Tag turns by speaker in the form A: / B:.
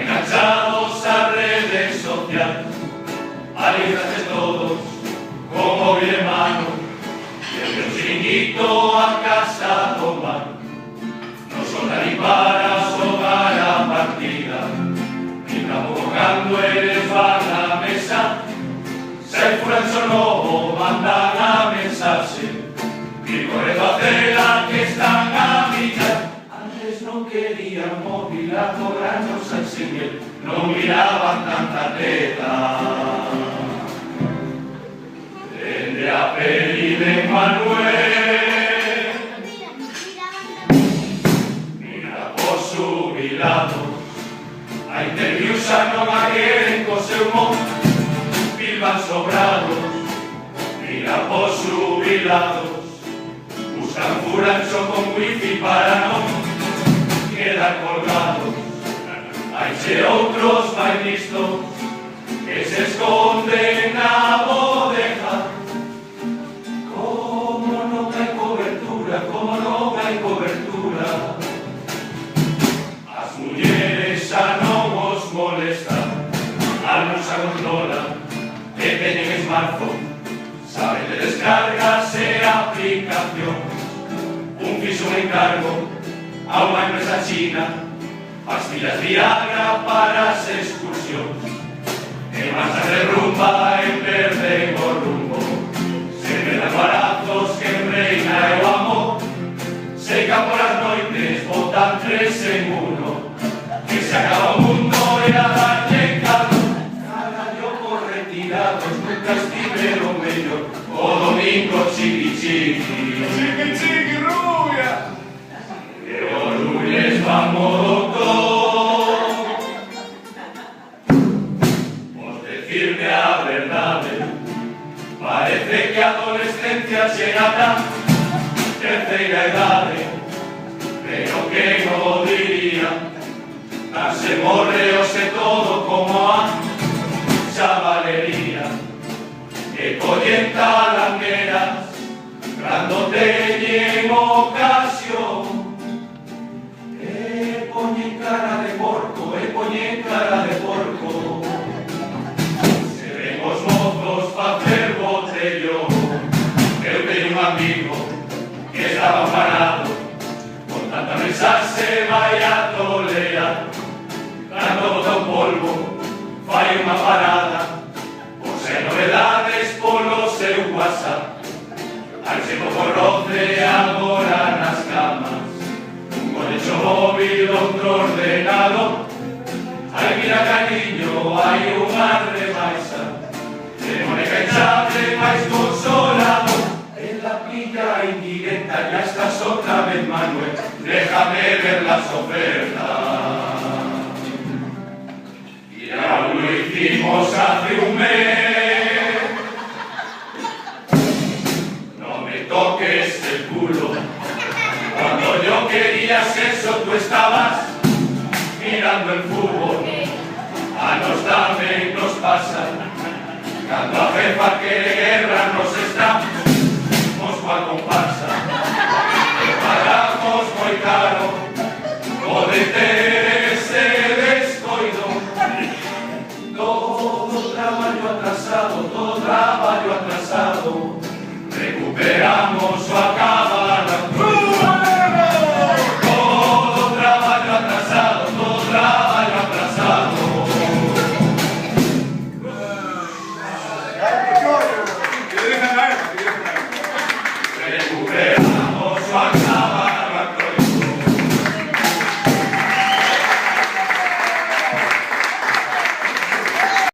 A: enganchados a redes sociales, alienarse todos como mi hermano, desde un chiringuito a casa a tomar, no son ni para sobar a partida, ni tampoco cuando eres a la mesa, se furan solo mandan a mensaje, y corriendo a cela que están a millar. Antes no querían móvil, ahora nos enseñé, no miraban tanta teta. Desde a peli de Manuel, mira por jubilados, a interviews a no quieren con seu humor, vivan sobrados, mira por jubilados, buscan furancho con wifi para no quedar colgados. Hay che outros máis listos que se esconden na bodeja. Como non hai cobertura, como non hai cobertura, as mulleres xa non os molestan, a non se controla, que teñen smartphone, saben de descargas e aplicacións. Un fixo un encargo a unha empresa china, pastillas Viagra para as excursións, e marchas de rumba e perden o rumbo, se quedan barazos que reina e o amor, se que por as noites botan 3 en 1, que se acaba o mundo e a darlle calor. Carallo por retirados, nunca estiveron mellor, o domingo chiqui chiqui,
B: Chiqui chiqui rubia.
A: e o lunes vamos doctor. Por decirme a verdade, parece que a adolescencia chega tan terceira edade, pero que no diría, tan se morre o se todo como a chavalería, que collenta langueras cando teñen ocasión, e poñen cara de porco, e poñen cara de porco, se ven os mozos facer botellón. Eu teño un amigo que estaba parado, con tanta mensaxe vai a tolear, cando bota un polvo, fai unha parada, por se novedades polo seu WhatsApp. Hai sempre por roce agora nas camas, un conecho móvil, outro ordenador. Hai mira cariño, hai unha rebaixa, de moneca e chave máis consolador. En la pilla indirecta ya estás otra vez, Manuel, déjame ver las ofertas. Y aún lo hicimos hace un mes. No me toques el culo, cuando yo quería sexo tú estabas mirando el fútbol. A nos tamén nos pasa, cando a jefa quere guerra nos estamos coa comparsa, e pagamos moi caro pode ter ese descoido. Todo traballo atrasado, recuperamos o acabar. Todo traballo atrasado, recuperamos o acabar.